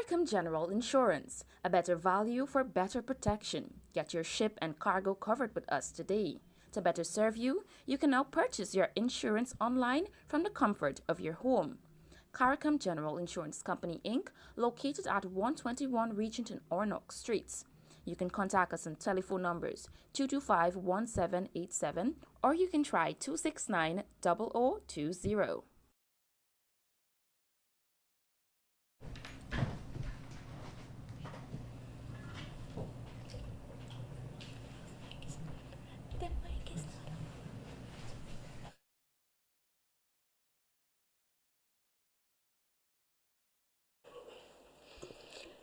Caricom General Insurance, a better value for better protection. Get your ship and cargo covered with us today. To better serve you, you can now purchase your insurance online from the comfort of your home. Caricom General Insurance Company Inc., located at 121 Regent and Ornock Streets. You can contact us on telephone numbers 225-1787 or you can try 269-0020.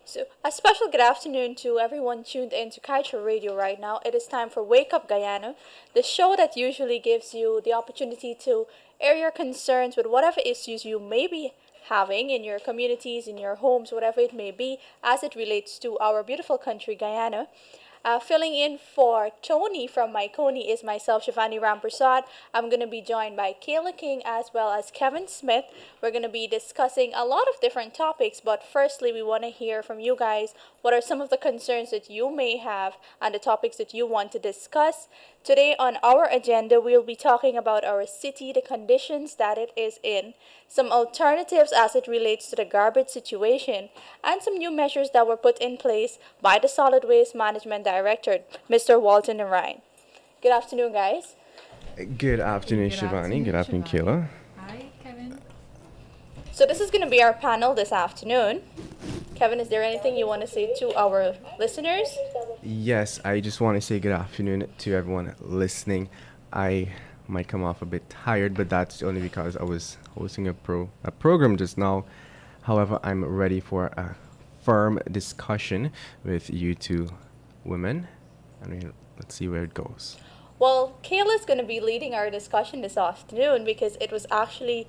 So, a special good afternoon to everyone tuned in to Kaieteur Radio right now. It is time for Wake Up Guyana, the show that usually gives you the opportunity to air your concerns with whatever issues you may be having in your communities, in your homes, whatever it may be, as it relates to our beautiful country, Guyana. Filling in for Tony from My Coney is myself, Shivanie Rampersaud. I'm going to be joined by Kayla King as well as Kevin Smith. We're going to be discussing a lot of different topics, but firstly, we want to hear from you guys. What are some of the concerns that you may have and the topics that you want to discuss? Today on our agenda, we'll be talking about our city, the conditions that it is in, some alternatives as it relates to the garbage situation, and some new measures that were put in place by the Solid Waste Management Director, Mr. Walton Ryan. Good afternoon, guys. Good afternoon, Shivanie. Good afternoon, Kayla. Hi, Kevin. So this is going to be our panel this afternoon. Kevin, is there anything you want to say to our listeners? Yes, I just want to say good afternoon to everyone listening. I might come off a bit tired, but that's only because I was hosting a program just now. However, I'm ready for a firm discussion with you two women. I mean, let's see where it goes. Well, Kayla's going to be leading our discussion this afternoon because it was actually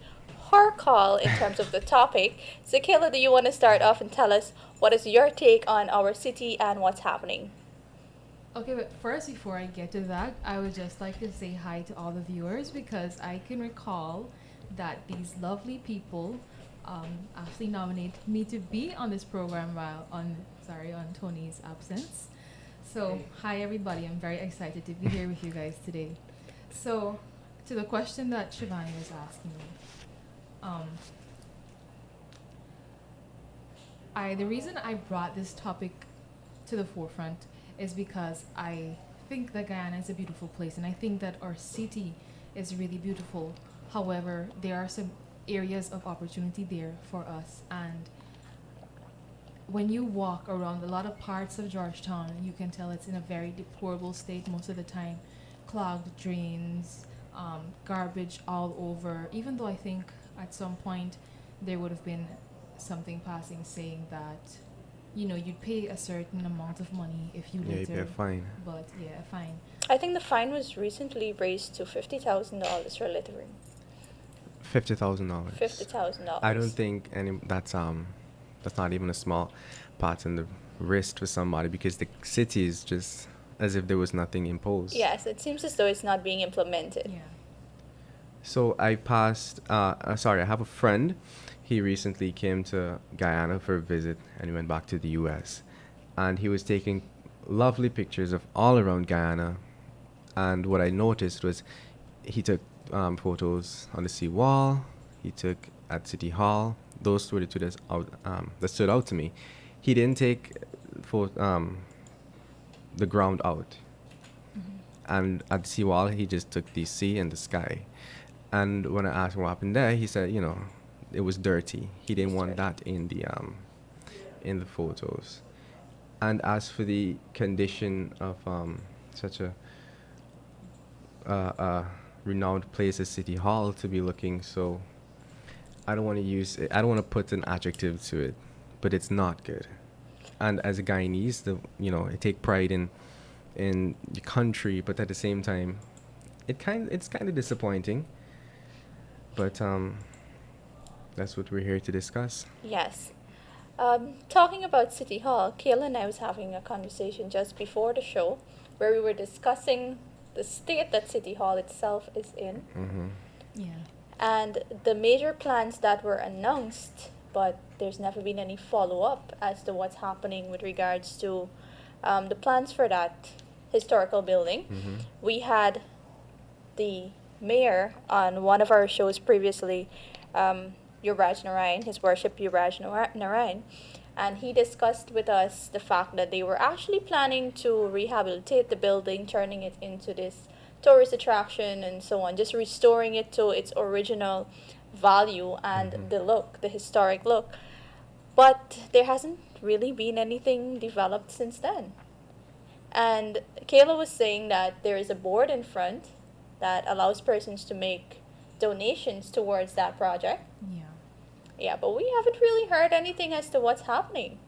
her call in terms of the topic. So, Kayla, do you want to start off and tell us what is your take on our city and what's happening? Okay, but first, before I get to that, I would just like to say hi to all the viewers because I can recall that these lovely people actually nominated me to be on this program while on Tony's absence. So, hi everybody, I'm very excited to be here with you guys today. So, to the question that Shivanie was asking me, the reason I brought this topic to the forefront is because I think that Guyana is a beautiful place and I think that our city is really beautiful. However, there are some areas of opportunity there for us, and when you walk around a lot of parts of Georgetown, you can tell it's in a very deplorable state most of the time. Clogged drains, garbage all over, even though I think at some point there would have been something passing saying that, you know, you'd pay a certain amount of money if you litter. Yeah, you pay a fine. But yeah, a fine. I think the fine was recently raised to $50,000 for littering. $50,000. $50,000. I don't think that's not even a small part in the wrist for somebody because the city is just as if there was nothing imposed. Yes, it seems as though it's not being implemented. Yeah. So I have a friend. He recently came to Guyana for a visit and he went back to the US. And he was taking lovely pictures of all around Guyana. And what I noticed was he took photos on the seawall, he took at City Hall. Those were the two that stood out to me. He didn't take the ground out. Mm-hmm. And at the seawall, he just took the sea and the sky. And when I asked him what happened there, he said, it was dirty. He didn't want that in the photos. And as for the condition of such a renowned place as City Hall to be looking so, I don't want to put an adjective to it, but it's not good. And as a Guyanese, I take pride in the country, but at the same time, it's kind of disappointing. But that's what we're here to discuss. Yes. Talking about City Hall, Kayla and I was having a conversation just before the show where we were discussing the state that City Hall itself is in. Mm-hmm. Yeah. And the major plans that were announced but there's never been any follow-up as to what's happening with regards to the plans for that historical building. Mm-hmm. We had the mayor on one of our shows previously, Yuvraj Narayan, His Worship Yuvraj Narayan, and he discussed with us the fact that they were actually planning to rehabilitate the building, turning it into this tourist attraction and so on, just restoring it to its original value and Mhm. the look, the historic look. But there hasn't really been anything developed since then. And Kayla was saying that there is a board in front that allows persons to make donations towards that project. Yeah. Yeah, but we haven't really heard anything as to what's happening.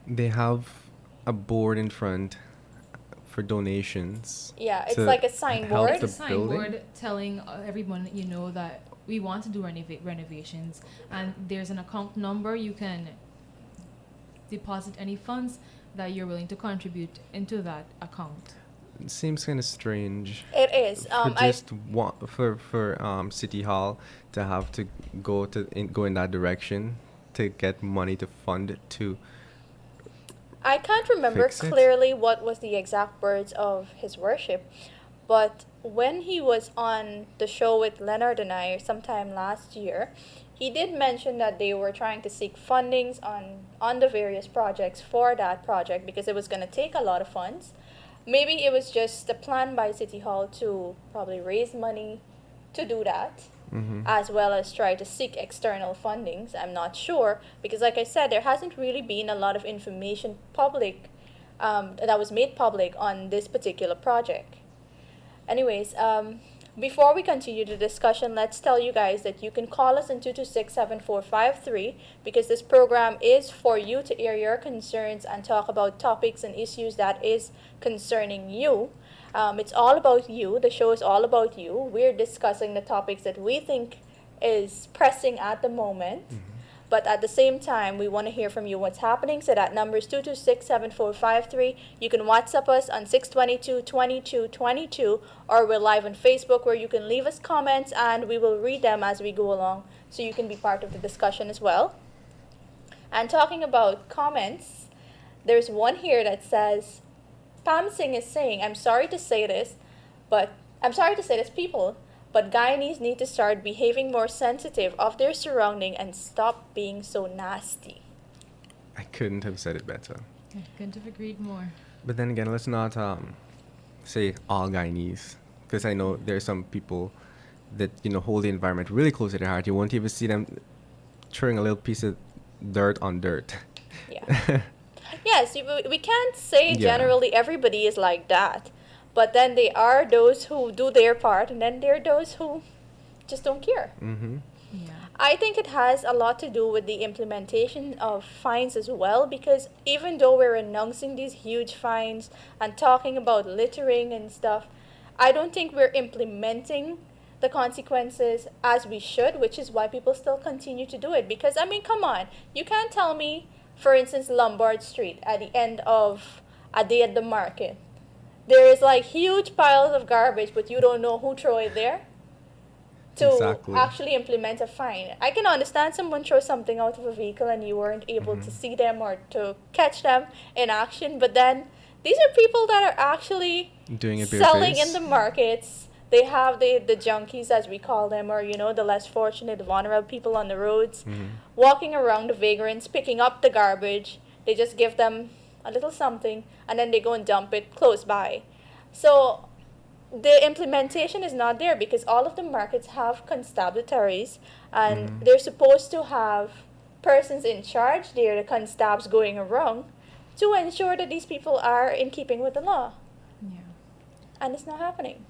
They have a board in front for donations. Yeah, it's to like a help signboard. It's the a signboard building? telling everyone that we want to do renovations, and there's an account number. You can deposit any funds that you're willing to contribute into that account. It seems kind of strange. It is. For just one, for City Hall to have to go in that direction to get money to fund it to. I can't remember Fix it. clearly what was the exact words of his worship, but when he was on the show with Leonard and I sometime last year, he did mention that they were trying to seek fundings on the various projects for that project because it was going to take a lot of funds. Maybe it was just a plan by City Hall to probably raise money to do that, Mm-hmm. as well as try to seek external fundings. I'm not sure because, like I said, there hasn't really been a lot of information public that was made public on this particular project. Anyways, before we continue the discussion, let's tell you guys that you can call us in 226-7453 because this program is for you to air your concerns and talk about topics and issues that is concerning you. It's all about you. The show is all about you. We're discussing the topics that we think is pressing at the moment. Mm-hmm. But at the same time, we want to hear from you what's happening. So that number is 226-7453. You can WhatsApp us on 622-2222, or we're live on Facebook where you can leave us comments and we will read them as we go along so you can be part of the discussion as well. And talking about comments, there's one here that says, Pam Singh is saying, I'm sorry to say this, people, but Guyanese need to start behaving more sensitive of their surrounding and stop being so nasty. I couldn't have said it better. I couldn't have agreed more. But then again, let's not say all Guyanese, because I know there's some people that hold the environment really close to their heart. You won't even see them throwing a little piece of dirt on dirt. Yeah. Yes, we can't say Yeah. generally everybody is like that. But then there are those who do their part, and then there are those who just don't care. Mm-hmm. Yeah. I think it has a lot to do with the implementation of fines as well, because even though we're announcing these huge fines and talking about littering and stuff, I don't think we're implementing the consequences as we should, which is why people still continue to do it. Because, I mean, come on, you can't tell me, for instance, Lombard Street at the end of a day at the market, there is like huge piles of garbage, but you don't know who threw it there to Exactly. actually implement a fine. I can understand someone throw something out of a vehicle and you weren't able to see them or to catch them in action, but then these are people that are actually Doing it selling bareface. in the markets. They have the junkies, as we call them, or the less fortunate, the vulnerable people on the roads, walking around, the vagrants, picking up the garbage. They just give them a little something, and then they go and dump it close by. So the implementation is not there because all of the markets have constabularies, and they're supposed to have persons in charge there, the constabs going around, to ensure that these people are in keeping with the law. Yeah. And it's not happening.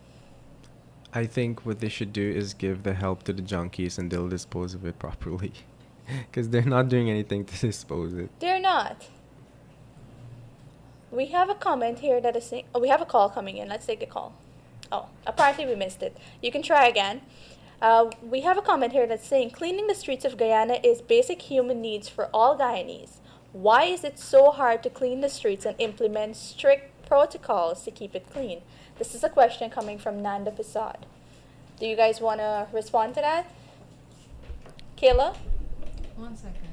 I think what they should do is give the help to the junkies and they'll dispose of it properly. Because they're not doing anything to dispose it. They're not. We have a comment here that is saying, we have a call coming in. Let's take the call. Oh, apparently we missed it. You can try again. We have a comment here that's saying, cleaning the streets of Guyana is basic human needs for all Guyanese. Why is it so hard to clean the streets and implement strict protocols to keep it clean? This is a question coming from Nanda Prasad. Do you guys want to respond to that? Kayla? 1 second.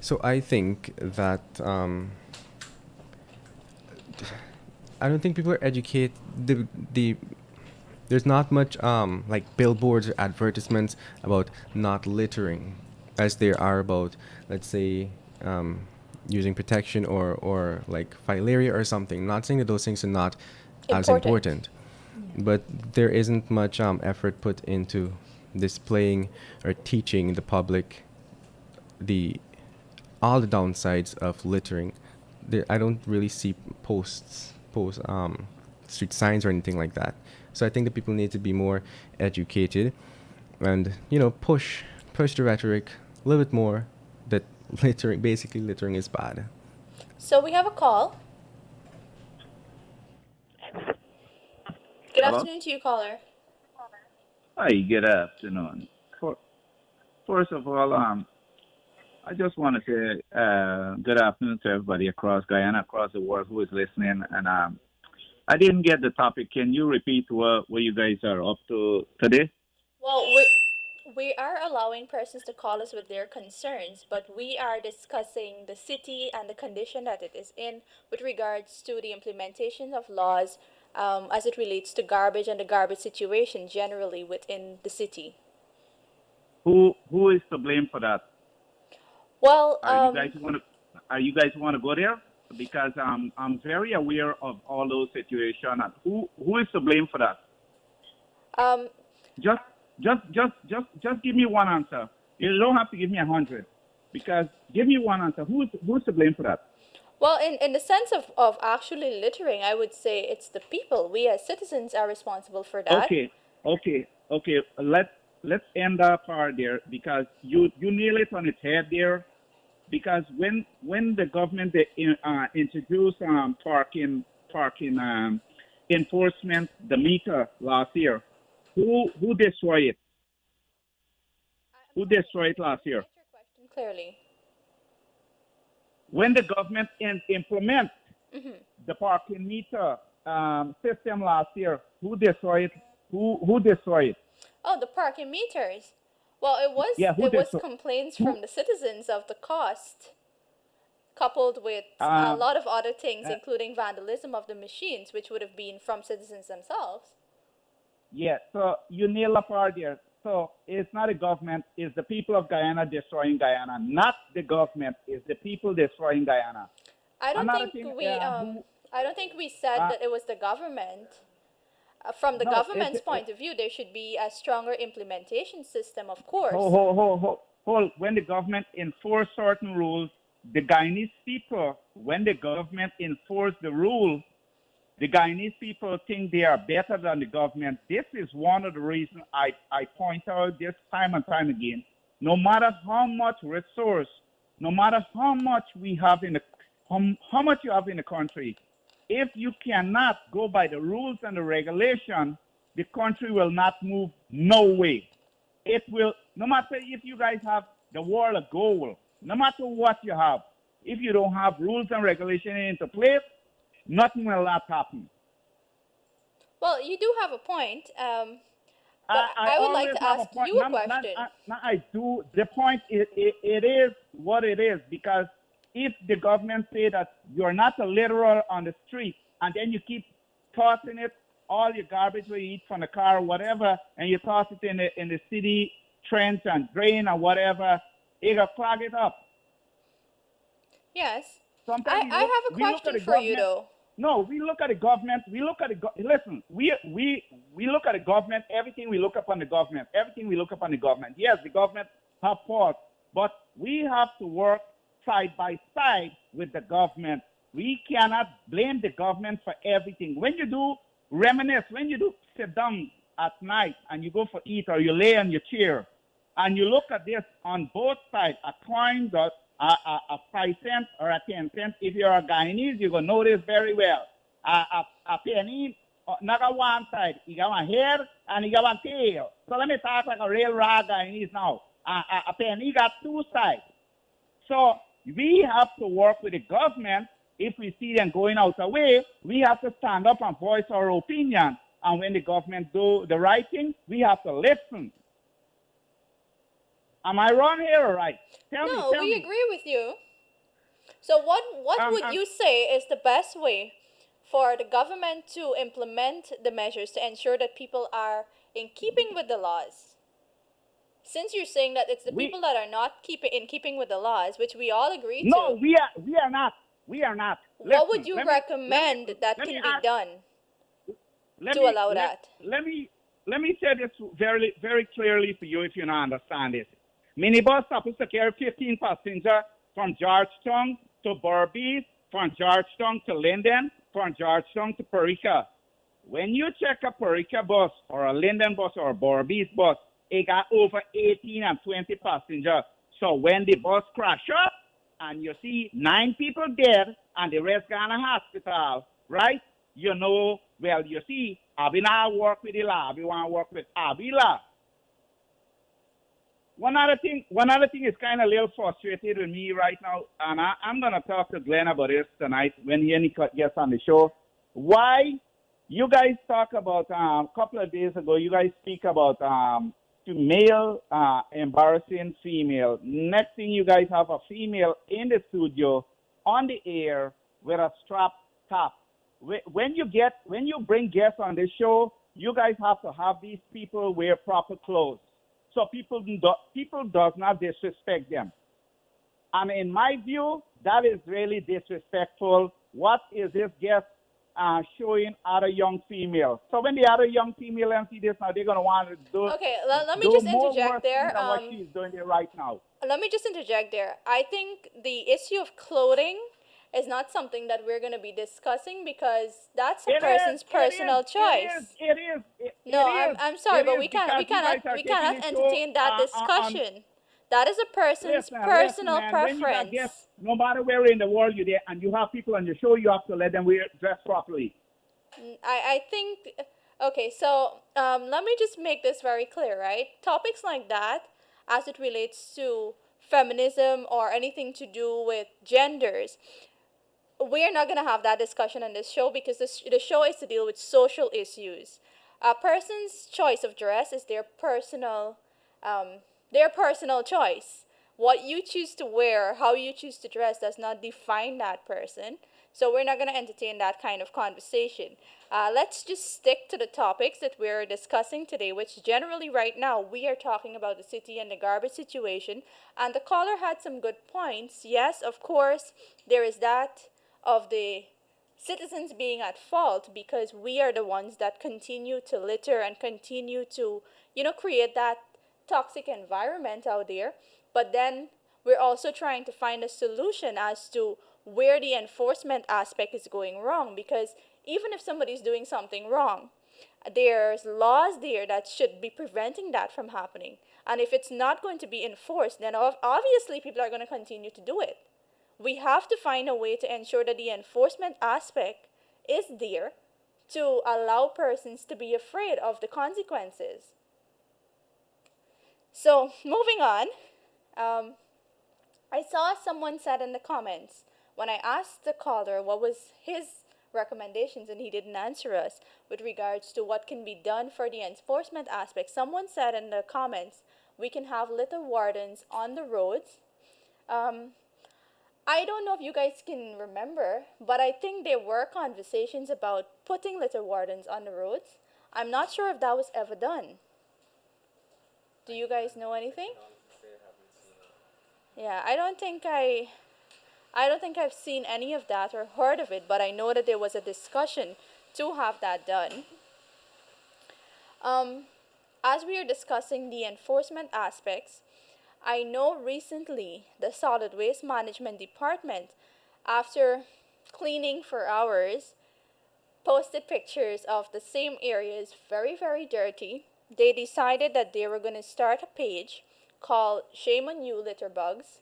So I think that I don't think people are educated. The There's not much like billboards or advertisements about not littering, as there are about, let's say, using protection or like filaria or something. Not saying that those things are not as Important. important, but there isn't much effort put into displaying or teaching the public the all the downsides of littering. I don't really see street signs or anything like that. So I think that people need to be more educated, and push the rhetoric a little bit more that littering is bad. So we have a call. Good Hello? afternoon to you, caller. Hi, good afternoon. First of all, I just want to say good afternoon to everybody across Guyana, across the world who is listening. And I didn't get the topic. Can you repeat what you guys are up to today? Well, we are allowing persons to call us with their concerns, but we are discussing the city and the condition that it is in with regards to the implementation of laws as it relates to garbage and the garbage situation generally within the city. Who is to blame for that? Well, Are you guys want to go there? Because I'm very aware of all those situations. And who is to blame for that? um, Just just give me one answer. You don't have to give me 100, because give me one answer. Who's to blame for that? well, in the sense of actually littering, I would say it's the people. We as citizens are responsible for that. Okay. Let's end that part there, because you nail it on its head there. Because when the government introduced parking enforcement, the meter last year, who destroyed it? I'm Who sorry, destroyed it I last didn't year? get your question clearly. When the government implement Hmm. the parking meter system last year, who destroyed it? Who destroyed it? Oh, the parking meters. Well, it was Yeah, who it was destroyed? complaints Who? from the citizens of the cost, coupled with a Um, lot of other things, uh, including vandalism of the machines, which would have been from citizens themselves. yeah. So you nail the part there. So it's not the government; it's the people of Guyana destroying Guyana. Not the government; it's the people destroying Guyana. I don't Another think thing, we who? I don't think we said Uh, that it was the government. From the no, government's point of view, there should be a stronger implementation system, of course. hold. When the government enforce certain rules, the Guyanese people, when the government enforce the rule, the Guyanese people think they are better than the government. This is one of the reasons I point out this time and time again. No matter how much resource, no matter how much we have in the how much you have in the country, if you cannot go by the rules and the regulation, the country will not move no way. It will, no matter if you guys have the world of gold, no matter what you have, if you don't have rules and regulation into place, nothing will not happen. Well, you do have a point, but I I would like always to have a ask point. you a question. I do. The point it is what it is, because if the government say that you're not a literal on the street, and then you keep tossing it, all your garbage we eat from the car or whatever, and you toss it in the city trench and drain or whatever, it'll clog it up. Yes. Sometimes I have a we look at question the for you government. though. No, we look at the government. We look at listen. We look at the government. Everything we look upon the government. Everything we look upon the government. Yes, the government have fault, but we have to work side by side with the government. We cannot blame the government for everything. When you do reminisce, when you do sit down at night and you go for eat, or you lay on your chair and you look at this on both sides, a coin, a 5 cent or a 10 cent. If you're a Guyanese, you're going to know this very well. A penny, not on one side. You got one hair and you got one tail. So let me talk like a real raw Guyanese now. A penny got two sides. So we have to work with the government. If we see them going out the way, we have to stand up and voice our opinion. And when the government do the right thing, we have to listen. Am I wrong here or right? Tell me, No, tell we me. agree with you. So what Um, would um, you say is the best way for the government to implement the measures to ensure that people are in keeping with the laws? Since you're saying that it's the we people that are not keeping with the laws, which we all agree no, to, we are not. We are not. what would Listen, you let me recommend that let me can be ask done let to me allow that? let me say this very clearly for you if you don't understand this. Minibus supposed to carry 15 passengers from Georgetown to Berbice, from Georgetown to Linden, from Georgetown to Perica. When you check a Perica bus or a Linden bus or a Berbice bus, it got over 18 and 20 passengers. So when the bus crash up and you see 9 people dead and the rest gone to hospital, right? You know, well, you see, Abby now work with the law. Abby want to work with Abby law. One other thing is kind of a little frustrated with me right now, and I'm gonna talk to Glenn about this tonight when he gets on the show. Why you guys talk about a couple of days ago? You guys speak about to male embarrassing female. Next thing, you guys have a female in the studio on the air with a strap top. When you bring guests on this show, you guys have to have these people wear proper clothes so people does not disrespect them. And in my view, that is really disrespectful. What is this guest showing other young females? So when the other young female see this now, they're gonna want to Okay, let me do just more interject work there. than what she's doing there right now. Let me just interject there. I think the issue of clothing is not something that we're going to be discussing because that's a It is, person's it is, personal it is, choice. it is, No, I'm sorry, it but is because you guys are we taking cannot the show entertain that on. discussion. That is a person's Listen, personal man. When you got guests, preference. no matter where in the world you're there, and you have people on your show, you have to let them wear dress properly. I think okay, so let me just make this very clear, right? Topics like that, as it relates to feminism or anything to do with genders, we're not going to have that discussion on this show because the show is to deal with social issues. A person's choice of dress is um, their personal choice. What you choose to wear, how you choose to dress, does not define that person. So we're not going to entertain that kind of conversation. Let's just stick to the topics that we're discussing today, which generally right now we are talking about the city and the garbage situation. And the caller had some good points. Yes, of course, there is that of the citizens being at fault because we are the ones that continue to litter and continue to, create that toxic environment out there. But then we're also trying to find a solution as to where the enforcement aspect is going wrong because even if somebody's doing something wrong, there's laws there that should be preventing that from happening. And if it's not going to be enforced, then obviously people are going to continue to do it. We have to find a way to ensure that the enforcement aspect is there to allow persons to be afraid of the consequences. So, moving on, I saw someone said in the comments when I asked the caller what was his recommendations and he didn't answer us with regards to what can be done for the enforcement aspect. Someone said in the comments we can have litter wardens on the roads. Um, I don't know if you guys can remember, but I think there were conversations about putting litter wardens on the roads. I'm not sure if that was ever done. Do you guys know anything? Yeah, I don't think I've seen any of that or heard of it, but I know that there was a discussion to have that done. Um, as we are discussing the enforcement aspects, I know recently the Solid Waste Management Department, after cleaning for hours, posted pictures of the same areas very, very dirty. They decided that they were going to start a page called Shame on You Litter Bugs.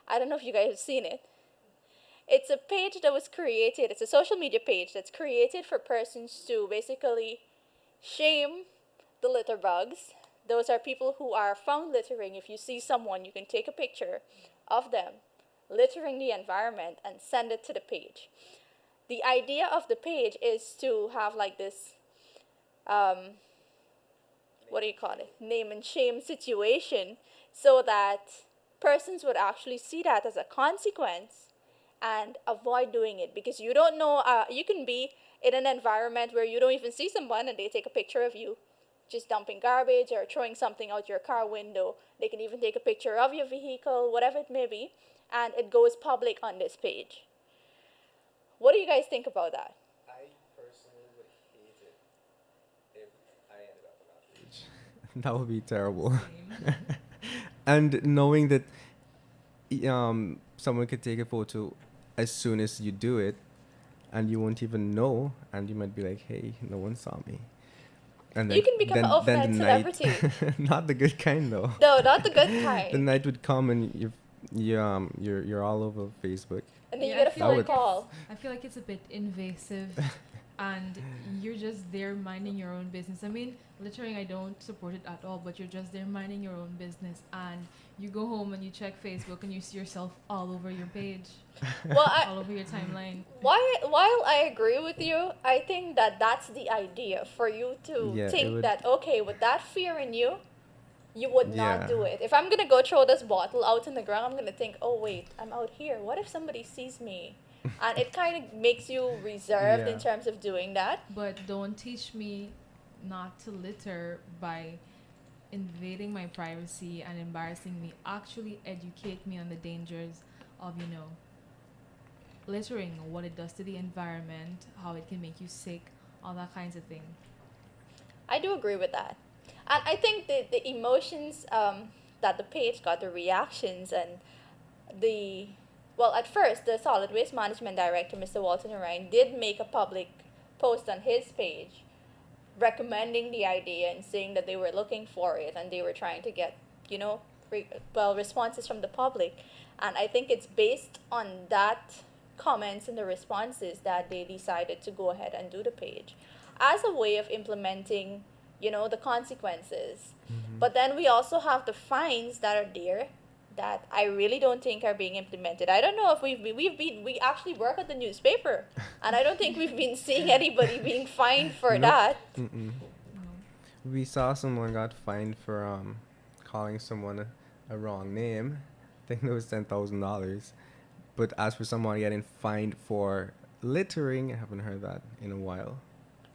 I don't know if you guys have seen it. It's a page that was created, it's a social media page that's created for persons to basically shame the litter bugs. Those are people who are found littering. If you see someone, you can take a picture of them littering the environment and send it to the page. The idea of the page is to have like this what do you call it, name and shame situation, so that persons would actually see that as a consequence and avoid doing it, because you don't know, you can be in an environment where you don't even see someone and they take a picture of you just dumping garbage or throwing something out your car window. They can even take a picture of your vehicle, whatever it may be, and it goes public on this page. What do you guys think about that? That would be terrible. Same. And knowing that someone could take a photo as soon as you do it, and you won't even know, and you might be like, "Hey, no one saw me." And You can become an overnight celebrity. not the good kind though. No, not the good The kind. night would come and you're all over Facebook. And then you Yeah, get I a feel phone like call. I feel like it's a bit invasive and you're just there minding your own business. I mean, littering, I don't support it at all, but you're just there minding your own business and you go home and you check Facebook and you see yourself all over your page, Well, all over your timeline. while I agree with you, I think that that's the idea, for you to Yeah, it think would- that, okay, with that fear in you, you would not Yeah. do it. If I'm gonna go throw this bottle out in the ground, I'm gonna think, oh wait, I'm out here. What if somebody sees me? And it kind of makes you reserved in Yeah. terms of doing that. But don't teach me not to litter by invading my privacy and embarrassing me. Actually educate me on the dangers of, littering, what it does to the environment, how it can make you sick, all that kinds of thing. I do agree with that. And I think the emotions that the page got, the reactions, and the, well, at first, the Solid Waste Management Director, Mr. Walton Orion, did make a public post on his page recommending the idea and saying that they were looking for it and they were trying to get, responses from the public. And I think it's based on that comments and the responses that they decided to go ahead and do the page as a way of implementing, the consequences. But then we also have the fines that are there that I really don't think are being implemented. I don't know if we actually work at the newspaper, and I don't think we've been seeing anybody being fined for Nope. that. Mm-mm. No. We saw someone got fined for calling someone a wrong name. I think it was $10,000. But as for someone getting fined for littering, I haven't heard that in a while.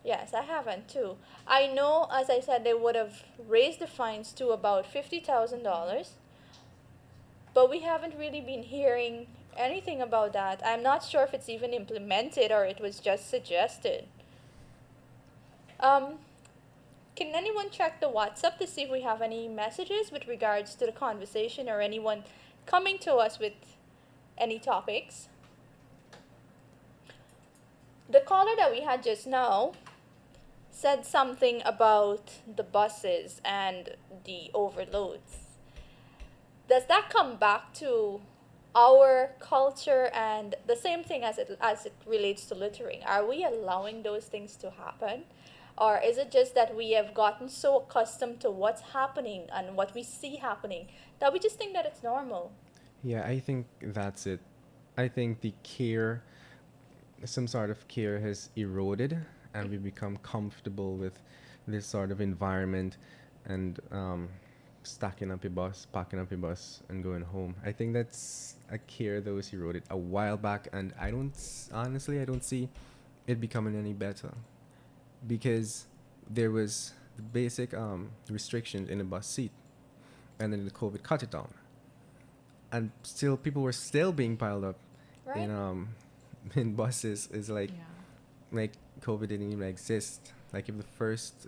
Yes, I haven't too. I know, as I said, they would have raised the fines to about $50,000, but we haven't really been hearing anything about that. I'm not sure if it's even implemented or it was just suggested. Um, can anyone check the WhatsApp to see if we have any messages with regards to the conversation or anyone coming to us with any topics? The caller that we had just now said something about the buses and the overloads. Does that come back to our culture and the same thing as it relates to littering? Are we allowing those things to happen? Or is it just that we have gotten so accustomed to what's happening and what we see happening that we just think that it's normal? Yeah, I think that's it. I think some sort of care has eroded, and we become comfortable with this sort of environment and stacking up your bus, packing up your bus, and going home. I think that's a care that was eroded a while back, and honestly, I don't see it becoming any better, because there was the basic restrictions in the bus seat, and then the COVID cut it down, and still people were still being piled up Right? in buses. Is Yeah. like COVID didn't even exist. Like if the first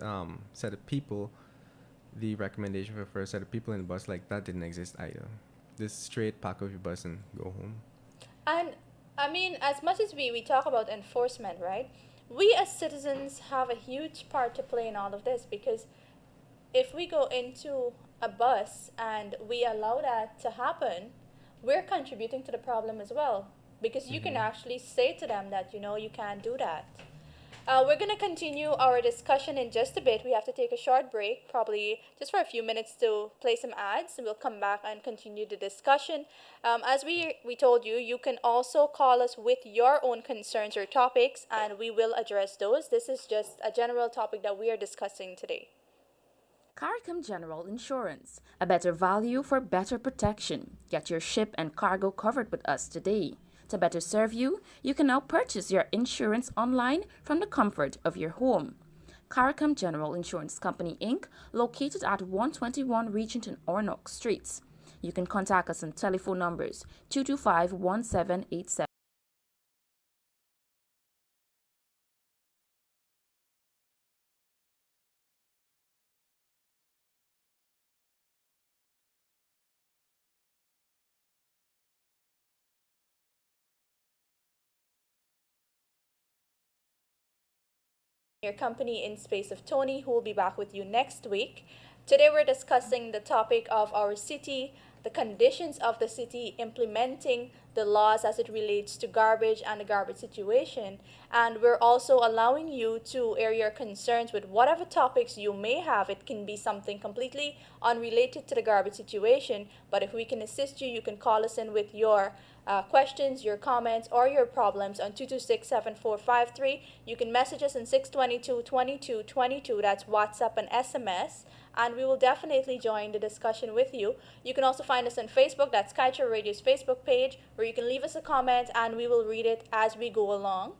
set of people, the recommendation for the first set of people in the bus, like that didn't exist either. Just straight pack up your bus and go home. And I mean, as much as we talk about enforcement, right? We as citizens have a huge part to play in all of this, because if we go into a bus and we allow that to happen, we're contributing to the problem as well. Because you can actually say to them that, you can't do that. We're going to continue our discussion in just a bit. We have to take a short break, probably just for a few minutes to play some ads. We'll come back and continue the discussion. As we told you, you can also call us with your own concerns or topics, and we will address those. This is just a general topic that we are discussing today. CARICOM General Insurance, a better value for better protection. Get your ship and cargo covered with us today. To better serve you, you can now purchase your insurance online from the comfort of your home. CARICOM General Insurance Company Inc., located at 121 Regent and Ornock Streets. You can contact us on telephone numbers 225-1787. Your company in space of Tony, who will be back with you next week. Today we're discussing the topic of our city, the conditions of the city, implementing the laws as it relates to garbage and the garbage situation. And we're also allowing you to air your concerns with whatever topics you may have. It can be something completely unrelated to the garbage situation, but if we can assist you, you can call us in with your questions, your comments, or your problems on 226-7453. You can message us on 622-2222. That's WhatsApp and SMS. And we will definitely join the discussion with you. You can also find us on Facebook. That's Kaieteur Radio's Facebook page, where you can leave us a comment and we will read it as we go along.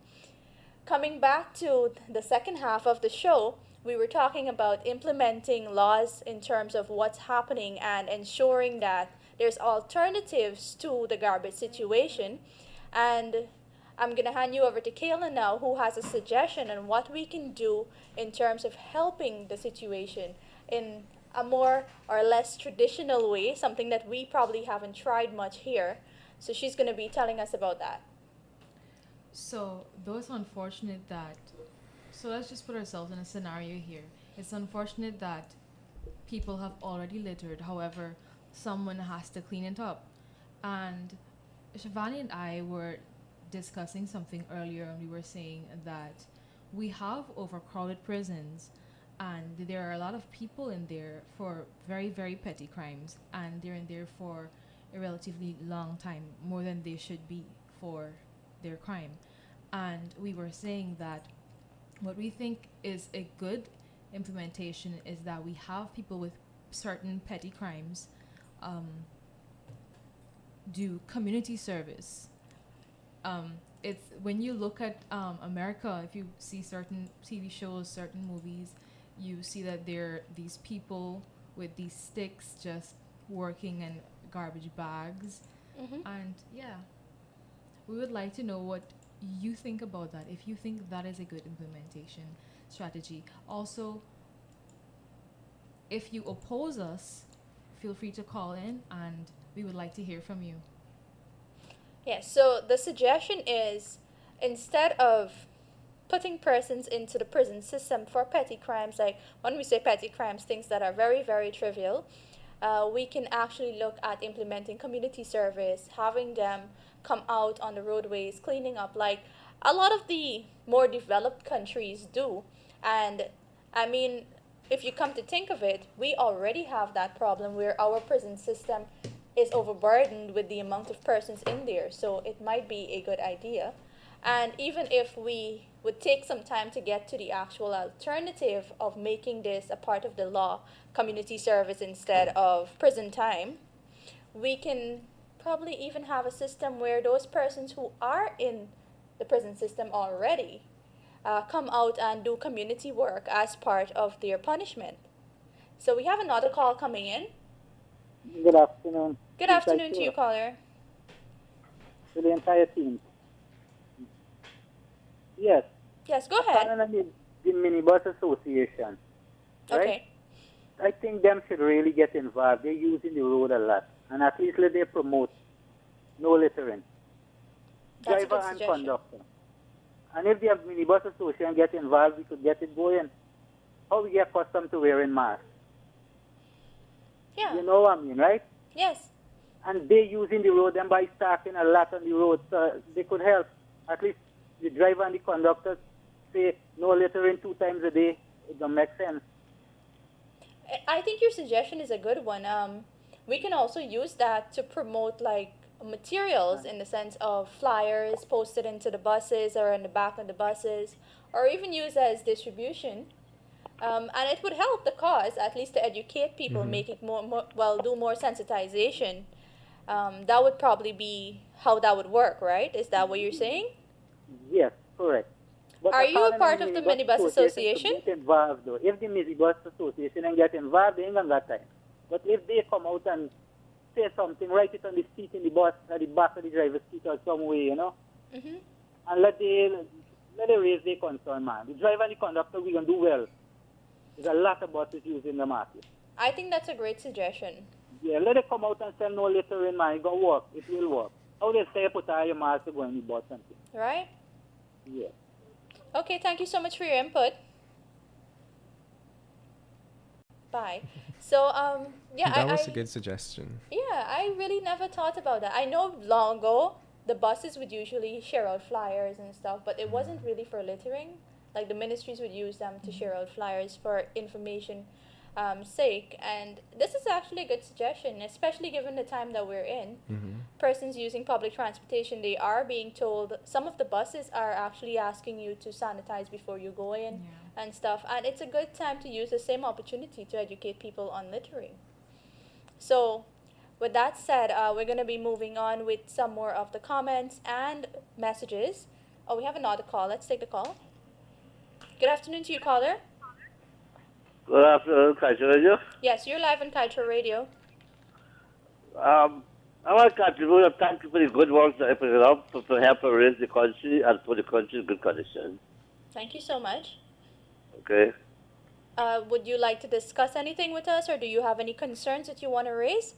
Coming back to the second half of the show, we were talking about implementing laws in terms of what's happening and ensuring that there's alternatives to the garbage situation. And I'm going to hand you over to Kayla now, who has a suggestion on what we can do in terms of helping the situation in a more or less traditional way, something that we probably haven't tried much here. So she's going to be telling us about that. So, though it's unfortunate that, so let's just put ourselves in a scenario here. It's unfortunate that people have already littered, however, someone has to clean it up. And Shivanie and I were discussing something earlier, and we were saying that we have overcrowded prisons, and there are a lot of people in there for very, very petty crimes, and they're in there for a relatively long time, more than they should be for their crime. And we were saying that what we think is a good implementation is that we have people with certain petty crimes do community service. It's when you look at America, if you see certain TV shows, certain movies, you see that there are these people with these sticks just working in garbage bags. And yeah, we would like to know what you think about that, if you think that is a good implementation strategy. Also, if you oppose us, feel free to call in and we would like to hear from you. Yes, so the suggestion is, instead of putting persons into the prison system for petty crimes, like when we say petty crimes, things that are very, very trivial, we can actually look at implementing community service, having them come out on the roadways, cleaning up like a lot of the more developed countries do. And I mean, if you come to think of it, we already have that problem where our prison system is overburdened with the amount of persons in there. So it might be a good idea. And even if we would take some time to get to the actual alternative of making this a part of the law, community service instead of prison time, we can probably even have a system where those persons who are in the prison system already come out and do community work as part of their punishment. So we have another call coming in. Good afternoon. Good afternoon to you, caller. To the entire team. Yes. Yes, go ahead. The Minibus Association. Right? Okay. I think them should really get involved. They're using the road a lot. And at least let them promote no littering. That's a Driver good and suggestion. conductor. And if the Minibus Association get involved, we could get it going. How we get accustomed to wearing masks. Yeah. You know what I mean, right? Yes. And they using the road and by stacking a lot on the road, so they could help. At least the driver and the conductor say no littering 2 times a day. It don't make sense. I think your suggestion is a good one. We can also use that to promote like materials in the sense of flyers posted into the buses or in the back of the buses, or even use as distribution. And it would help the cause, at least to educate people, make it well, do more sensitization. That would probably be how that would work, right? Is that what you're saying? Yes, correct. But Are I you a call on part the of the minibus Minibus association to Association? get involved though. If the minibus association and get involved, they ain't gonna got time. But if they come out and say something, write it on the seat in the bus, at the back of the driver's seat or some way, Hmm. and let they raise their concern, man. The driver and the conductor, we gonna do well. There's a lot of buses using the market. I think that's a great suggestion. Yeah, let it come out and sell no littering, man. It gonna work. It will work. How they say put all your mask to go in the bus and things. Right? Yeah. Okay, thank you so much for your input. Bye. So, yeah, That was a good suggestion. yeah, I really never thought about that. I know long ago the buses would usually share out flyers and stuff, but it wasn't really for littering. Like the ministries would use them to share out flyers for information sake. And this is actually a good suggestion, especially given the time that we're in. Persons using public transportation, they are being told, some of the buses are actually asking you to sanitize before you go in and stuff. And it's a good time to use the same opportunity to educate people on littering. So, with that said, we're going to be moving on with some more of the comments and messages. Oh, we have another call. Let's take the call. Good afternoon to you, caller. Good afternoon, Kaieteur. Yes, you're live on Kaieteur Radio. I want to contribute and thank you for the good work that you put it up to help raise the country and put the country in good condition. Thank you so much. Okay. Would you like to discuss anything with us, or do you have any concerns that you want to raise?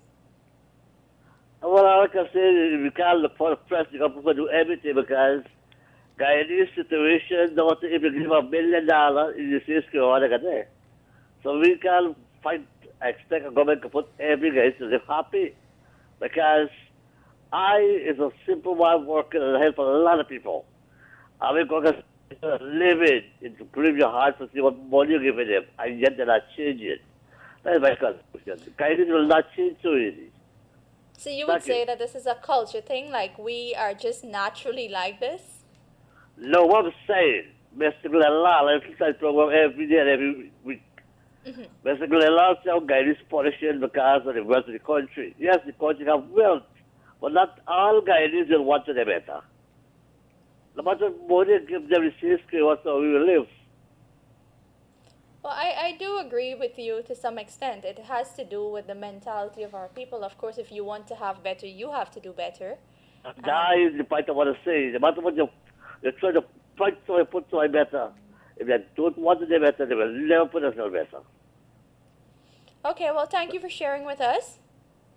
Well, like I say, we can't look for the press to do everything because Guyanese situation, they want to even give $1 million in the state. So we can expect a government to put every guy to live happy. Because I is a simple man working and help a lot of people. And we're going to live it into grieve your heart to see what money you're giving them, and yet they're not changing. That is my conclusion. Guyanese will not change so easy. So you would Thank you. say that this is a culture thing, like we are just naturally like this? No, what I'm saying, Mr. Glenlaw, I listen to the program every day and every week. Mr. Glenlaw said Guyanese punishing because of the wealth of the country. Yes, the country have wealth, but not all Guyanese will want to do better. No matter money give them the same skill, that's how we will live. Well, I do agree with you to some extent. It has to do with the mentality of our people. Of course, if you want to have better, you have to do better. That is the point I want to say. No matter what you're trying to fight so you put so better. If they don't want to do better, they will never put themselves better. Okay, well, thank you for sharing with us.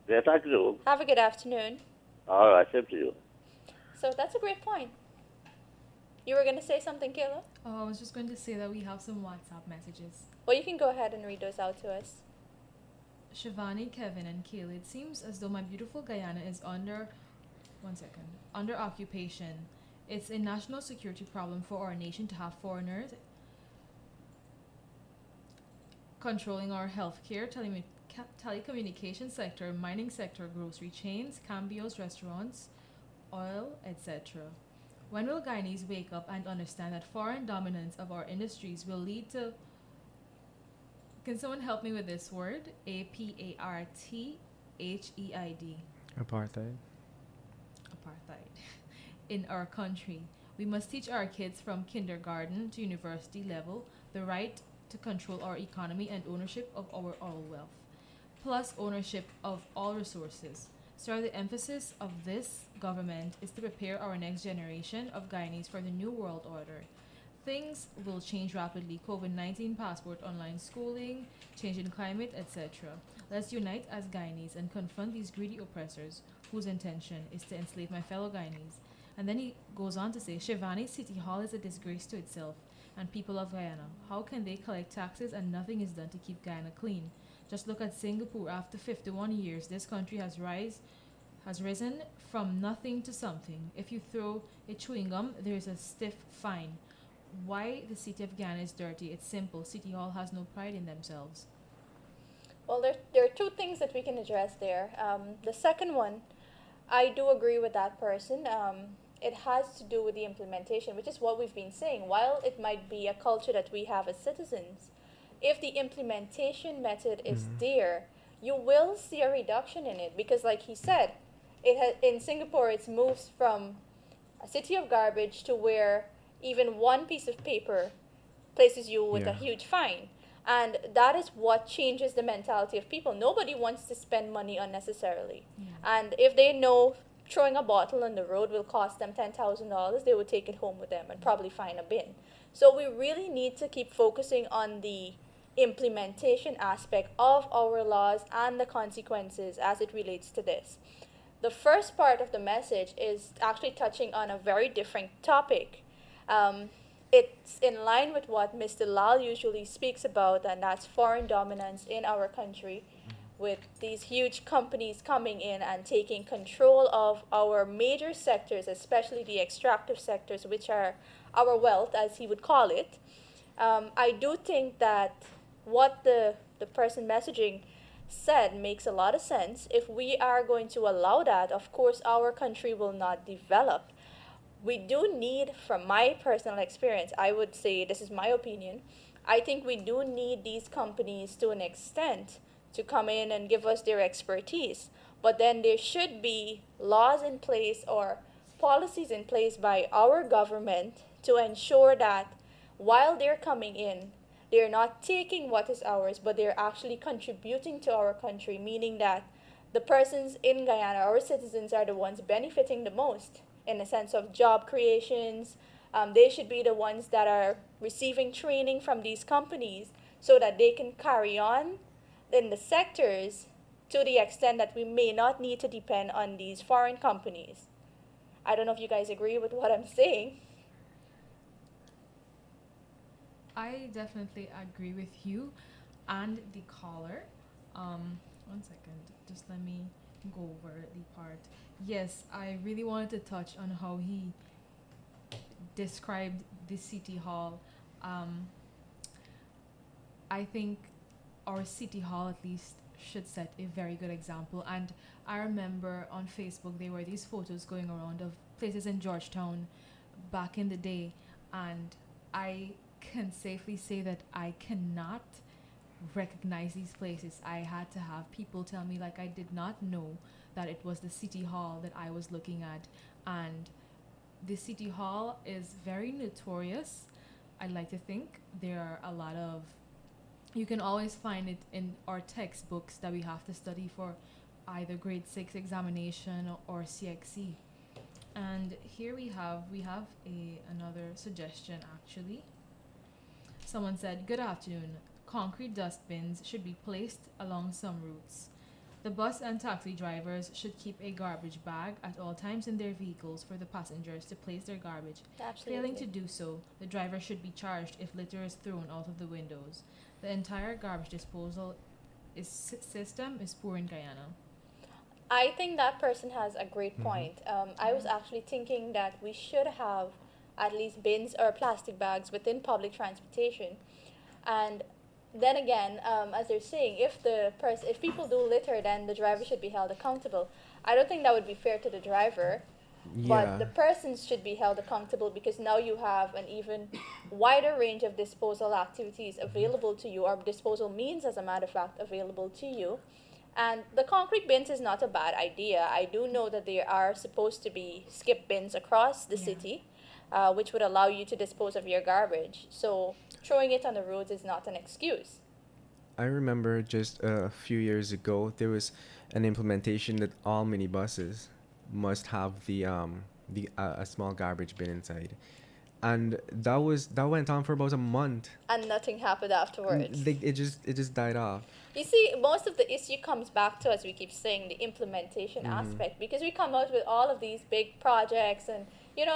Yeah, thank you. Have a good afternoon. All right, same to you. So that's a great point. You were going to say something, Kayla? Oh, I was just going to say that we have some WhatsApp messages. Well, you can go ahead and read those out to us. Shivanie, Kevin, and Kayla, it seems as though my beautiful Guyana is under occupation. It's a national security problem for our nation to have foreigners controlling our healthcare, telecommunication sector, mining sector, grocery chains, cambios, restaurants, oil, etc. When will Guyanese wake up and understand that foreign dominance of our industries will lead to... Can someone help me with this word? Apartheid. Apartheid. Apartheid. In our country. We must teach our kids from kindergarten to university level the right to control our economy and ownership of our oil wealth, plus ownership of all resources. So the emphasis of this government is to prepare our next generation of Guyanese for the new world order. Things will change rapidly. COVID-19 passport, online schooling, changing climate, etc. Let's unite as Guyanese and confront these greedy oppressors whose intention is to enslave my fellow Guyanese. And then he goes on to say, Shivanie City Hall is a disgrace to itself and people of Guyana. How can they collect taxes and nothing is done to keep Guyana clean? Just look at Singapore. After 51 years, this country has risen from nothing to something. If you throw a chewing gum, there is a stiff fine. Why the city of Guyana is dirty? It's simple. City Hall has no pride in themselves. Well, there are two things that we can address there. The second one, I do agree with that person. It has to do with the implementation, which is what we've been saying. While it might be a culture that we have as citizens, if the implementation method is there, you will see a reduction in it because, like he said, in Singapore it's moves from a city of garbage to where even one piece of paper places you with a Yeah. huge fine. And that is what changes the mentality of people. Nobody wants to spend money unnecessarily. And if they know throwing a bottle on the road will cost them $10,000, they would take it home with them and probably find a bin. So we really need to keep focusing on the implementation aspect of our laws and the consequences as it relates to this. The first part of the message is actually touching on a very different topic. Um, it's in line with what Mr. Lal usually speaks about, and that's foreign dominance in our country, with these huge companies coming in and taking control of our major sectors, especially the extractive sectors, which are our wealth, as he would call it. I do think that what the person messaging said makes a lot of sense. If we are going to allow that, of course, our country will not develop. We do need, from my personal experience, I would say this is my opinion, I think we do need these companies to an extent to come in and give us their expertise. But then there should be laws in place or policies in place by our government to ensure that while they're coming in, they're not taking what is ours, but they're actually contributing to our country, meaning that the persons in Guyana, our citizens, are the ones benefiting the most in the sense of job creations. They should be the ones that are receiving training from these companies so that they can carry on in the sectors to the extent that we may not need to depend on these foreign companies. I don't know if you guys agree with what I'm saying. I definitely agree with you and the caller. One second, just let me go over the part. Yes, I really wanted to touch on how he described the city hall. I think our city hall at least should set a very good example. And I remember on Facebook there were these photos going around of places in Georgetown back in the day, and I can safely say that I cannot recognize these places. I had to have people tell me, like, I did not know that it was the city hall that I was looking at. And the city hall is very notorious. I like to think there are a lot of, you can always find it in our textbooks that we have to study for either grade 6 examination or CXC. And here we have another suggestion actually. Someone said, "Good afternoon. Concrete dustbins should be placed along some routes. The bus and taxi drivers should keep a garbage bag at all times in their vehicles for the passengers to place their garbage. Absolutely. Failing to do so, the driver should be charged if litter is thrown out of the windows. The entire garbage disposal system is poor in Guyana." I think that person has a great point. I was actually thinking that we should have at least bins or plastic bags within public transportation. And then again, as they're saying, if people do litter, then the driver should be held accountable. I don't think that would be fair to the driver, but the persons should be held accountable because now you have an even wider range of disposal activities available to you, or disposal means, as a matter of fact, available to you. And the concrete bins is not a bad idea. I do know that there are supposed to be skip bins across the city, which would allow you to dispose of your garbage. So throwing it on the roads is not an excuse. I remember just a few years ago there was an implementation that all minibuses must have the a small garbage bin inside, and that went on for about a month. And nothing happened afterwards. It just died off. You see, most of the issue comes back to, as we keep saying, the implementation aspect, because we come out with all of these big projects and,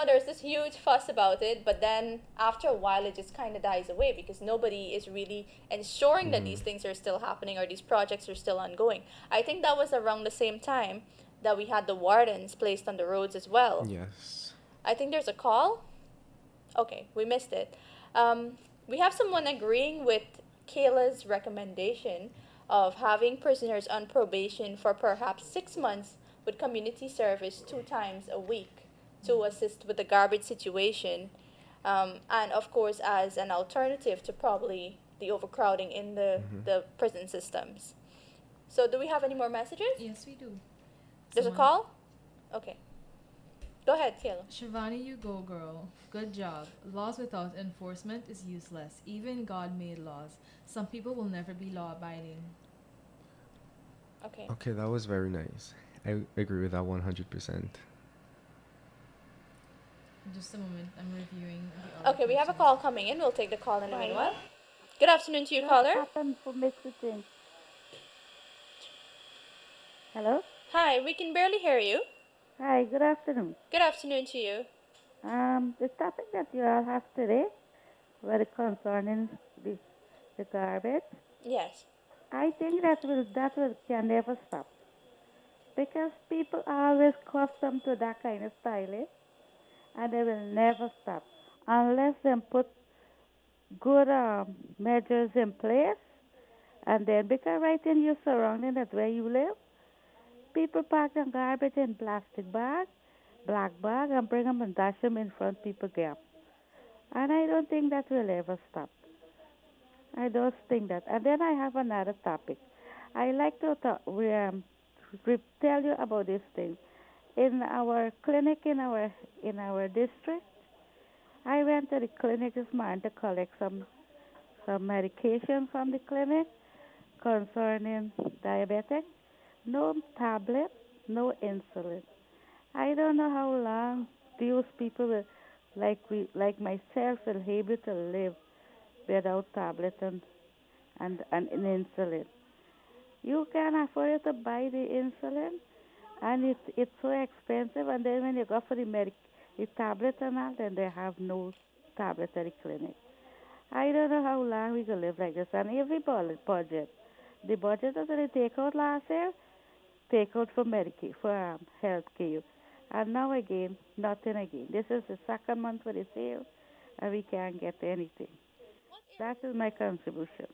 there's this huge fuss about it, but then after a while it just kind of dies away because nobody is really ensuring that these things are still happening or these projects are still ongoing. I think that was around the same time that we had the wardens placed on the roads as well. Yes. I think there's a call. Okay, we missed it. We have someone agreeing with Kayla's recommendation of having prisoners on probation for perhaps 6 months with community service 2 times a week to assist with the garbage situation. And of course, as an alternative to probably the overcrowding in the prison systems. So do we have any more messages? Yes, we do. There's a Someone- call? Okay. Go ahead, Kayla. Shivanie, you go, girl. Good job. Laws without enforcement is useless. Even God made laws. Some people will never be law abiding. Okay. Okay, that was very nice. I agree with that 100%. Just a moment, I'm reviewing the Okay, we have a call coming in. We'll take the call in a meanwhile. Good afternoon to you, caller. Happened for Mr. Thing. Hello? Hi, we can barely hear you. Hi, good afternoon. Good afternoon to you. The topic that you all have today, very concerning the garbage, Yes. I think that will can never stop. Because people are always accustomed to that kind of styling, and they will never stop unless they put good measures in place. And then, because right in your surrounding, that's where you live, people pack their garbage in plastic bag, black bag, and bring them and dash them in front people gap. And I don't think that will ever stop. I don't think that. And then I have another topic. I like to tell you about this thing. In our clinic in our district, I went to the clinic this morning to collect some medication from the clinic concerning diabetic. No tablet, no insulin. I don't know how long those people will, like myself, will be able to live without tablet and insulin. You can afford to buy the insulin, and it's so expensive. And then when you go for the tablet and all, then they have no tablet at the clinic. I don't know how long we can live like this. And every budget, the budget that they take out last year, take out for Medicaid, for health care. And now again, nothing again. This is the second month for the sale, and we can't get anything. That is my contribution.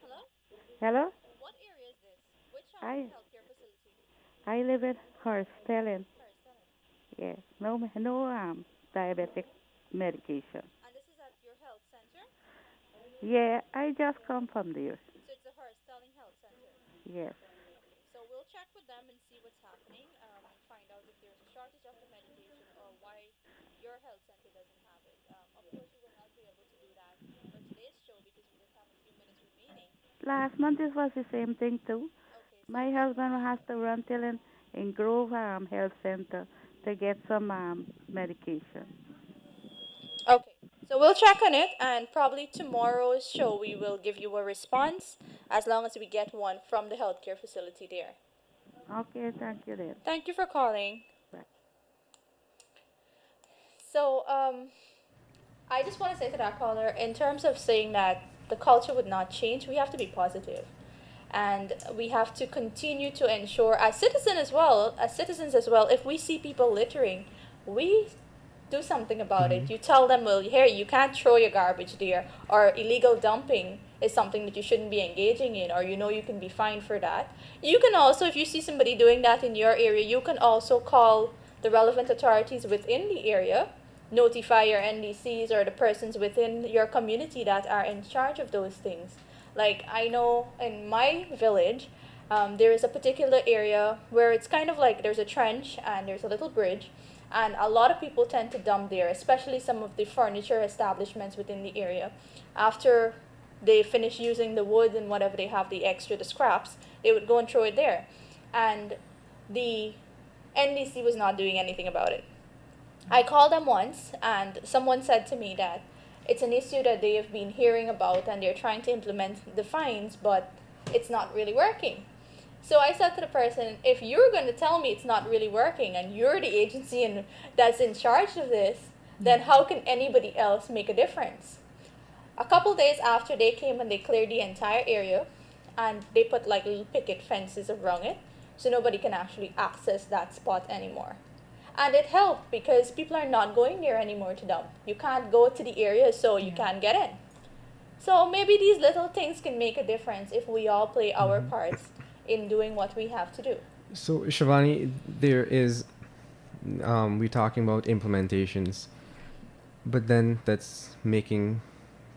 Hello? Hello? What area is this? Which I healthcare facility? I live in Horstellin. Kirsten. Yeah, no diabetic medication. And this is at your health center? Yeah, I just come from there. So it's the Hearst Sterling Health Center. Yes. Okay, so we'll check with them and see what's happening and find out if there's a shortage of the medication or why your health center doesn't have it. Of course, we will not be able to do that for today's show because we just have a few minutes remaining. Last month it was the same thing too. Okay, so My husband has to run till in Grove Health Center to get some medication. okay, so we'll check on it, and probably tomorrow's show we will give you a response as long as we get one from the healthcare facility there. Okay, thank you then. Thank you for calling. Bye. So, I just want to say to that caller, in terms of saying that the culture would not change, we have to be positive. And we have to continue to ensure, as citizens as well, if we see people littering, we do something about it. You tell them, well, here, you can't throw your garbage there, or illegal dumping is something that you shouldn't be engaging in, or you can be fined for that. You can also, if you see somebody doing that in your area, you can also call the relevant authorities within the area, notify your NDCs or the persons within your community that are in charge of those things. Like, I know in my village, there is a particular area where it's kind of like there's a trench and there's a little bridge, and a lot of people tend to dump there, especially some of the furniture establishments within the area. After they finish using the wood and whatever they have, the extra, the scraps, they would go and throw it there. And the NDC was not doing anything about it. I called them once, and someone said to me that it's an issue that they have been hearing about and they're trying to implement the fines, but it's not really working. So I said to the person, if you're going to tell me it's not really working and you're the agency that's in charge of this, then how can anybody else make a difference? A couple days after, they came and they cleared the entire area, and they put like little picket fences around it so nobody can actually access that spot anymore. And it helped because people are not going there anymore to dump. You can't go to the area, so you can't get in. So maybe these little things can make a difference if we all play our parts in doing what we have to do. So, Shivanie, there is, we're talking about implementations, but then that's making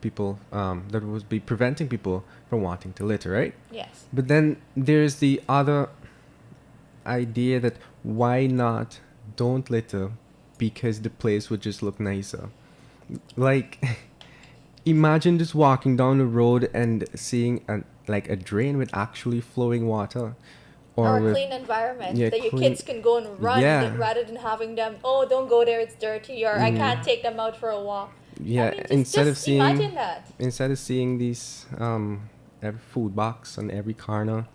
people, that would be preventing people from wanting to litter, right? Yes. But then there's the other idea that why not don't litter because the place would just look nicer. Like, imagine just walking down the road and seeing a drain with actually flowing water, Or a with clean environment yeah, that your clean- kids can go and run yeah. rather than having them, oh, don't go there, it's dirty, or I can't take them out for a walk. Yeah, I mean, instead of just seeing imagine that. these every food box on every corner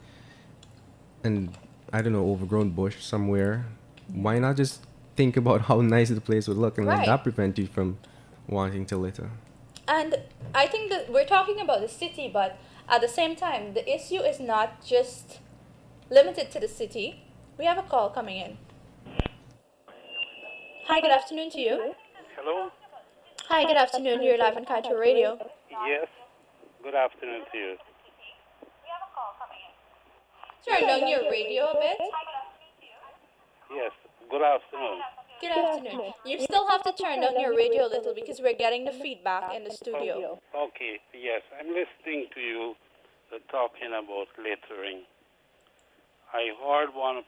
and I don't know, overgrown bush somewhere, why not just think about how nice the place would look and let Right. that prevent you from wanting to litter? And I think that we're talking about the city, but at the same time, the issue is not just limited to the city. We have a call coming in. Hi, good afternoon to you. Hello? Hi, good afternoon. You're live on Kaieteur Radio. Yes. Good afternoon to you. Turn down your radio a bit. Yes. Good afternoon. Good afternoon. You still have to turn down your radio a little because we're getting the feedback in the studio. Okay. Yes. I'm listening to you talking about littering. I heard one of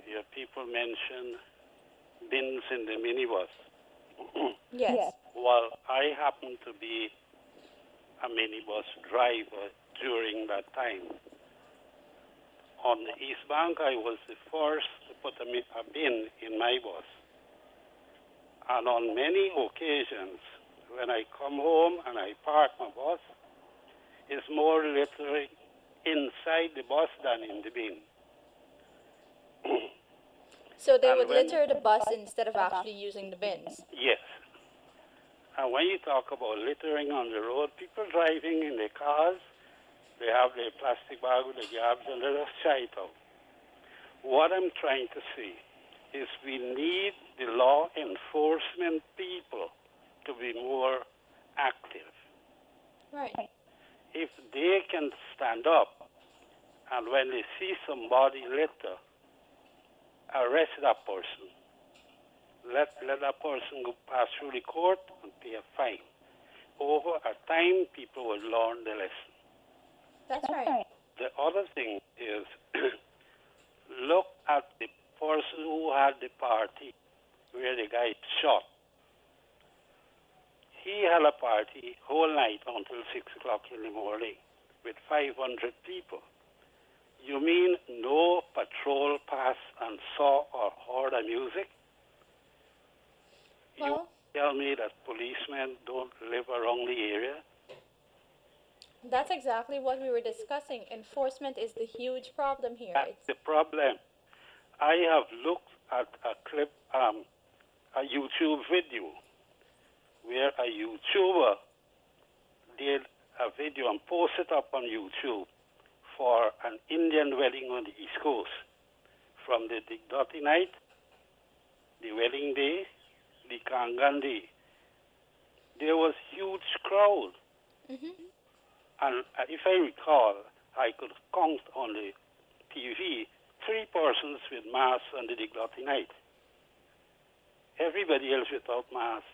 your people mention bins in the minibus. Yes. Well, I happen to be a minibus driver during that time. On the East Bank, I was the first to put a bin in my bus. And on many occasions, when I come home and I park my bus, it's more littering inside the bus than in the bin. So they And would when- litter the bus instead of actually using the bins. Yes. And when you talk about littering on the road, people driving in their cars, they have their plastic bag with the garbs and they just try it out. What I'm trying to say is we need the law enforcement people to be more active. Right. If they can stand up and when they see somebody litter, arrest that person. Let that person go pass through the court and pay a fine. Over a time, people will learn the lesson. That's right. The other thing is, look at the person who had the party where the guy shot. He had a party whole night until 6 o'clock in the morning with 500 people. You mean no patrol passed and saw or heard the music? You Well, tell me that policemen don't live around the area? that's exactly what we were discussing. Enforcement is the huge problem here. That's the problem. I have looked at a clip, a YouTube video, where a YouTuber did a video and posted up on YouTube for an Indian wedding on the East Coast. From the Digdoti night, the wedding day, the Kangan day, there was huge crowd. And if I recall, I could count on the TV 3 persons with masks on the Digdoti night. Everybody else without masks.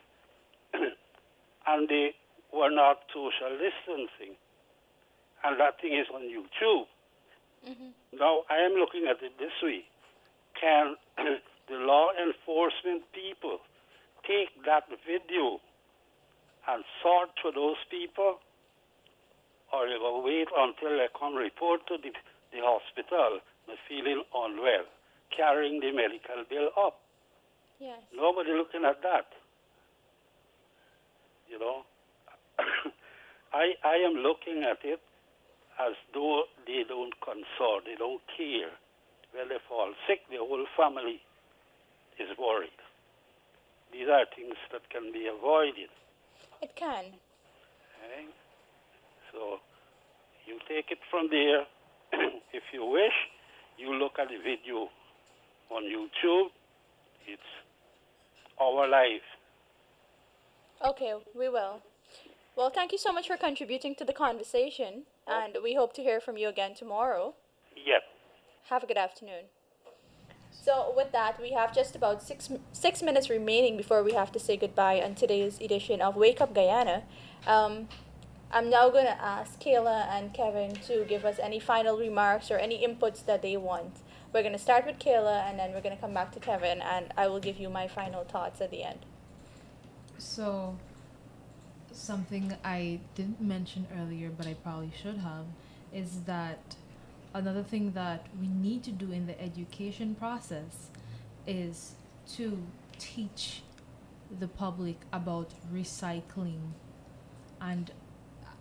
And they were not social distancing. And that thing is on YouTube. Now, I am looking at it this way. Can the law enforcement people take that video and sort for those people? Or you will wait until they come report to the hospital, they're feeling unwell, carrying the medical bill up. Yes. Nobody looking at that. You know, I am looking at it as though they don't consort, they don't care. When they fall sick, the whole family is worried. These are things that can be avoided. It can. Okay? So you take it from there. If you wish, you look at the video on YouTube. It's our life. Okay, we will. Well, thank you so much for contributing to the conversation, and we hope to hear from you again tomorrow. Yep. Have a good afternoon. So with that, we have just about six minutes remaining before we have to say goodbye on today's edition of Wake Up Guyana. Um, I'm now going to ask Kayla and Kevin to give us any final remarks or any inputs that they want. We're going to start with Kayla and then we're going to come back to Kevin and I will give you my final thoughts at the end. So, something I didn't mention earlier, but I probably should have, is that another thing that we need to do in the education process is to teach the public about recycling. And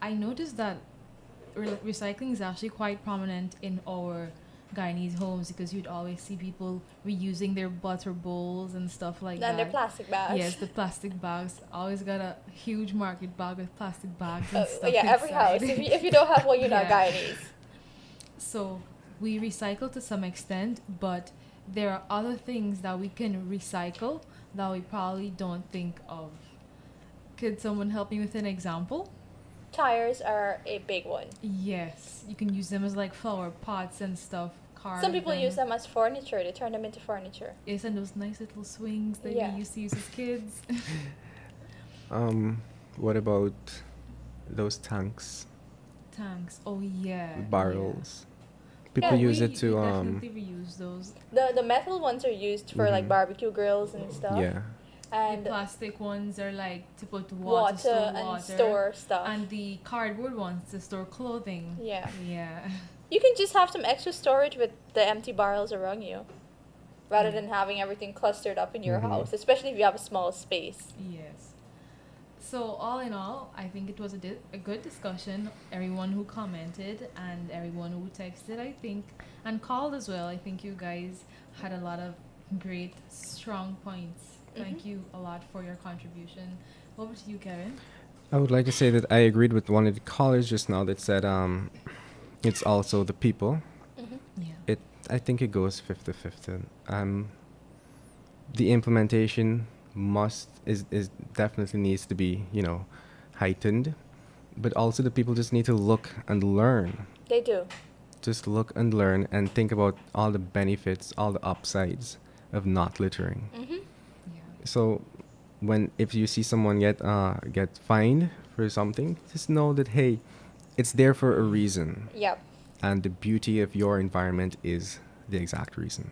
I noticed that recycling is actually quite prominent in our Guyanese homes because you'd always see people reusing their butter bowls and stuff like that. And their plastic bags. Yes, the plastic bags. Always got a huge market bag with plastic bags and stuff Yeah, every house. inside. If you don't have one, you're not Yeah. Guyanese. So we recycle to some extent, but there are other things that we can recycle that we probably don't think of. Could someone help me with an example? Tires are a big one. Yes, you can use them as like flower pots and stuff. Some people use them as furniture. They turn them into furniture. Yes, and those nice little swings that Yeah. we used to use as kids. What about those tanks, Tanks. Oh yeah. barrels? Yeah. People use we, it to we definitely reuse those. The metal ones are used for like Mhm. barbecue grills and stuff. yeah. And The plastic ones are like to put water store and water. store stuff. And the cardboard ones to store clothing. Yeah. Yeah. You can just have some extra storage with the empty barrels around you rather than having everything clustered up in your Mhm. house, especially if you have a small space. Yes. So all in all, I think it was a good discussion. Everyone who commented and everyone who texted, I think, and called as well. I think you guys had a lot of great, strong points. Thank you a lot for your contribution. Over to you, Kevin. I would like to say that I agreed with one of the callers just now that said it's also the people. Yeah. I think it goes 50-50. The implementation is definitely needs to be, heightened, but also the people just need to look and learn. They do. Just look and learn and think about all the benefits, all the upsides of not littering. Mm-hmm. Yeah. So if you see someone get fined for something, just know that, hey, it's there for a reason. Yep. And the beauty of your environment is the exact reason.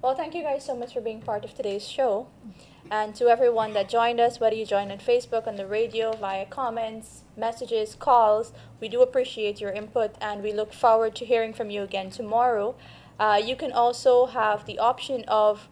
Well, thank you guys so much for being part of today's show. And to everyone that joined us, whether you joined on Facebook, on the radio, via comments, messages, calls, we do appreciate your input and we look forward to hearing from you again tomorrow. You can also have the option of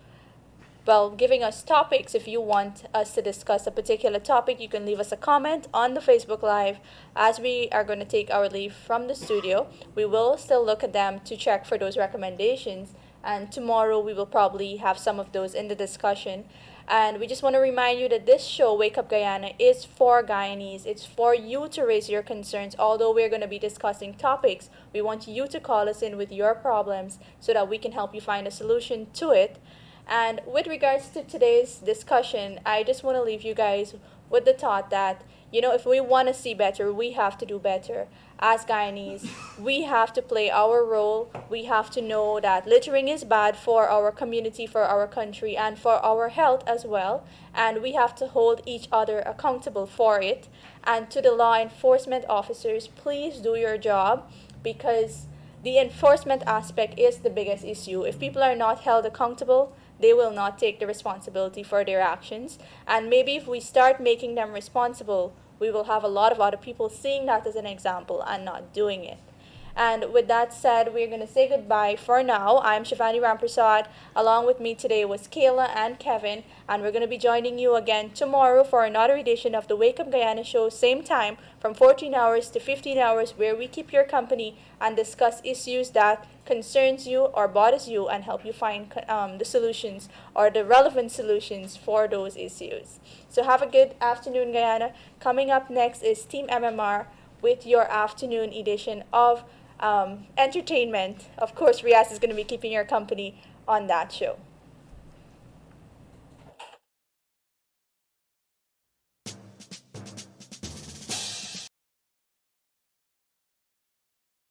giving us topics. If you want us to discuss a particular topic, you can leave us a comment on the Facebook Live. As we are going to take our leave from the studio, we will still look at them to check for those recommendations. And tomorrow we will probably have some of those in the discussion. And we just want to remind you that this show, Wake Up Guyana, is for Guyanese. It's for you to raise your concerns. Although we're going to be discussing topics, we want you to call us in with your problems so that we can help you find a solution to it. And with regards to today's discussion, I just want to leave you guys with the thought that, if we want to see better, we have to do better. As Guyanese, we have to play our role. We have to know that littering is bad for our community, for our country, and for our health as well. And we have to hold each other accountable for it. And to the law enforcement officers, please do your job because the enforcement aspect is the biggest issue. If people are not held accountable, they will not take the responsibility for their actions. And maybe if we start making them responsible, we will have a lot of other people seeing that as an example and not doing it. And with that said, we're going to say goodbye for now. I'm Shivanie Rampersaud. Along with me today was Kayla and Kevin. And we're going to be joining you again tomorrow for another edition of the Wake Up Guyana show, same time, from 14 hours to 15 hours, where we keep your company and discuss issues that concerns you or bothers you and help you find the solutions or the relevant solutions for those issues. So have a good afternoon, Guyana. Coming up next is Team MMR with your afternoon edition of entertainment. Of course, Riaz is going to be keeping your company on that show.